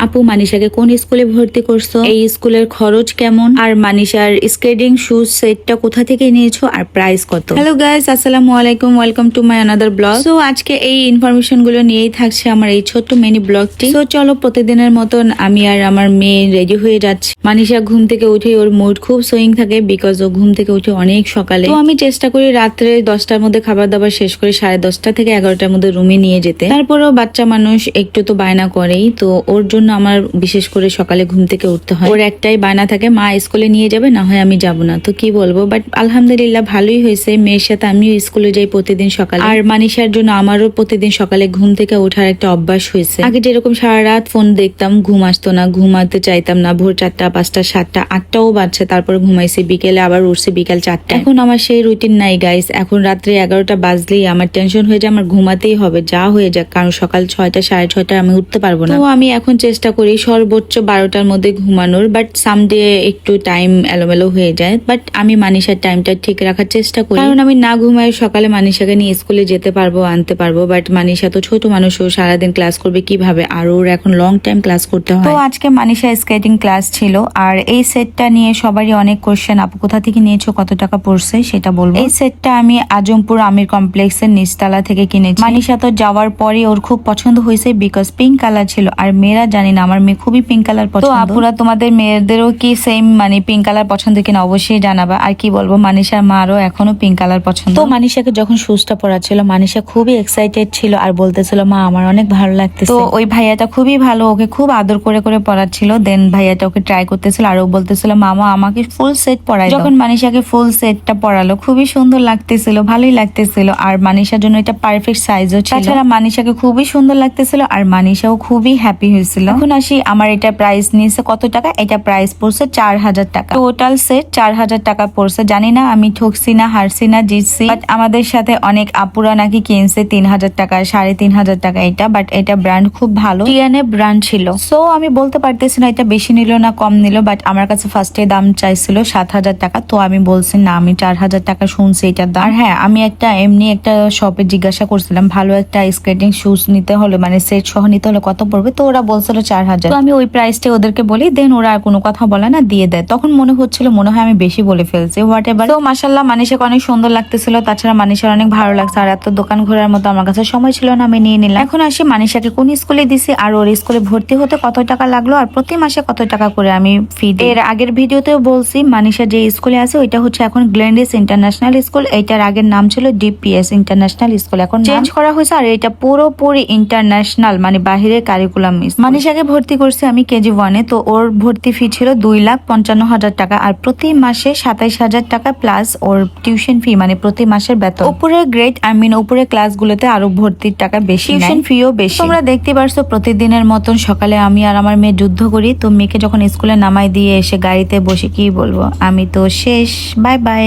আপু মানিশাকে কোন স্কুলে ভর্তি করছো, এই স্কুলের খরচ কেমন, আর মানিশার স্কেটিং শুজ সেটটা কোথা থেকে নিয়েছো আর প্রাইস কত। হ্যালো গাইস, আসসালামু আলাইকুম, welcome to my another blog. So আজকে এই ইনফরমেশন গুলো নিয়েই থাকছে আমার এই ছোট্ট মিনি ব্লগটি। সো চলো, প্রতিদিনের মতন আমি আর আমার মেয়ে রেডি হয়ে যাচ্ছি। মানিশা ঘুম থেকে উঠে ওর মুড খুব সুইং থাকে, বিকজ ও ঘুম থেকে উঠে অনেক সকালে। তো আমি চেষ্টা করি রাত্রে 10টার মধ্যে খাবার দাবার শেষ করে 10:30 থেকে 11টার মধ্যে রুমে নিয়ে যেতে। তারপরেও বাচ্চা মানুষ একটু তো বায়না করেই, তো ওর জন্য আমার বিশেষ করে সকালে ঘুম থেকে উঠতে হয়। ওর একটাই বায়না থাকে, মা স্কুলে নিয়ে যাবে, না হয় আমি যাব না। তো কি বলবো, বাট আলহামদুলিল্লাহ ভালোই হয়েছে। মেয়ের সাথে আমিও স্কুলে যাই প্রতিদিন সকালে, আর মানিশার জন্য আমারও প্রতিদিন সকালে ঘুম থেকে ওঠার একটা অভ্যাস হয়েছে। আগে যেরকম সারা রাত ফোন দেখতাম, ঘুম আসতো না, ঘুমাতে চাইতাম না, ভোর 4টা 5টা 7টা 8টাও বাজছে, তারপরে ঘুমাইছি, বিকেলে আবার উঠছি বিকাল 4টা। এখন আমার সেই রুটিন নাই গাইস। এখন রাত্রে 11টা বাজলেই আমার টেনশন হয়ে যায়, আমার ঘুমাতেই হবে যা হয়ে যাক, কারণ সকাল 6টা 6:30 আমি উঠতে পারবো না। তো আমি এখন চেষ্টা করি সর্বোচ্চ 12টার মধ্যে ঘুমানোর, বাট সামডে একটু টাইম এলোমেলো হয়ে যায়, বাট আমি মানিশার টাইমটা ঠিক রাখার চেষ্টা করি, কারণ আমি না ঘুমাই সকালে মানিশাকে নিয়ে স্কুলে যেতে পারবো, আনতে পারবো। বাট মানিশা তো ছোট মানুষ, ও সারাদিন ক্লাস করবে কিভাবে, আর ওর এখন লং টাইম ক্লাস করতে হয়। তো আজকে মানিশা স্কেটিং ক্লাস ছিল, আর এই সেটটা নিয়ে সবারই অনেক কোশ্চেন, আপু কোথা থেকে নিয়েছো, কত টাকা পড়ছে সেটা বলবো। এই সেটটা আমি আজমপুর আমির কমপ্লেক্সের নিচতলা থেকে কিনেছি। মানিশা তো যাওয়ার পরে ওর খুব পছন্দ হয়েছে, বিকজ পিঙ্ক কালার ছিল, আর মেয়েরা জানি না, আমার মেয়ে খুবই পিঙ্ক কালার পছন্দ। তো আপুরা তোমাদের মেয়েদেরও কি সেম মানে পিঙ্ক কালার পছন্দ কিনা অবশ্যই জানাবা। আর কি বলবো, মানিশার মারও এখনো পিঙ্ক কালার পছন্দ। তো মানিশাকে যখন শুজটা পরা ছিল, মানিশা খুবই এক্সাইটেড ছিল আর বলতেছিল, মা আমার অনেক ভালো লাগতেছে। তো ওই ভাইয়াটা খুবই ভালো, ওকে খুব আদর করে করে পড়াচ্ছিল। দেন ভাইয়াটা ওকে ট্রাই করতেছিল, আর ও বলতেছিল, মামা আমাকে ফুল সেট পরাই। যখন মানিশাকে ফুল সেটটা পরালো, খুবই সুন্দর লাগতেছিল, ভালোই লাগতেছিল, আর মানিশার জন্য এটা পারফেক্ট সাইজও ছিল। তাছাড়া মানিশাকে খুবই সুন্দর লাগতেছিল, আর মানিশাও খুবই হ্যাপি হয়েছিল। এখন আসি, আমার এটা প্রাইস নিয়েছে কত টাকা। এটা প্রাইস পড়ছে 4000 টাকা। টোটাল সেট 4000 টাকা পড়ছে। জানি না আমি ঠকছি না, হারছি না, জিতছি, বাট আমাদের সাথে অনেক আপুরা নাকি কিনছে 3000 টাকা, 3500 টাকা এটা। বাট এটা ব্র্যান্ড খুব ভালো, টিএনএ ব্র্যান্ড ছিল। সো আমি বলতে পারতেছি না এটা বেশি নিল না কম নিল, বাট আমার কাছে ফার্স্টে দাম চাইছিল 7000 টাকা। তো আমি বলছি না, আমি 4000 টাকা শুনছি এটার দাম। আর হ্যাঁ, আমি একটা এমনি একটা শপে জিজ্ঞাসা করছিলাম, ভালো একটা স্কেটিং শুজ নিতে হলে মানে সেট সহ নিতে হলে কত পড়বে। তো ওরা বলছিল 4000। তো আমি ওই প্রাইসটা ওদেরকে বলি, দেন ওরা আর কোনো কথা বলে না, দিয়ে দেয়। তখন মনে হচ্ছিল মনে হয় আমি বেশি বলে ফেলছি, হোয়াট এভার। তো মাশাআল্লাহ মানিশাকে অনেক সুন্দর লাগতেছিল, তাছাড়া মানিশার অনেক ভালো লাগছে, আর এত দোকান ঘোরার মতো আমার কাছে সময় ছিল না, আমি নিয়ে নিলাম। এখন আসি, মানিশাকে কোন স্কুলে দিছি, আর ওর স্কুলে ভর্তি হতে কত টাকা লাগলো, আর প্রতি মাসে কত টাকা করে আমি ফি দিই। এর আগের ভিডিওতেও বলছি, মানিশা যে স্কুলে আছে ওইটা হচ্ছে এখন গ্ল্যান্ডিস ইন্টারন্যাশনাল স্কুল। এইটার আগের নাম ছিল ডিপিএস ইন্টারন্যাশনাল স্কুল, এখন চেঞ্জ করা হয়েছে, আর এটা পুরোপুরি ইন্টারন্যাশনাল মানে বাহিরের কারিকুলাম। মানিশাকে ভর্তি করছি আমি কেজি 1-এ। তো ওর ভর্তি ফি ছিল 2,55,000 টাকা, আর প্রতি মাসে 27,000 টাকা প্লাস ওর টিউশন ফি, মানে প্রতি মাসের বেতন। উপরের গ্রেড উপরের ক্লাসগুলোতে আরো ভর্তির টাকা বেশি, টিউশন ফিও বেশি। তোমরা দেখতে পারছো প্রতিদিনের মতন সকালে আমি আর আমার মেয়ে যুদ্ধ করি। তো মেয়েকে যখন স্কুলে নামাই দিয়ে এসে গাড়িতে বসে কি বলবো, আমি তো শেষ, বাই বাই।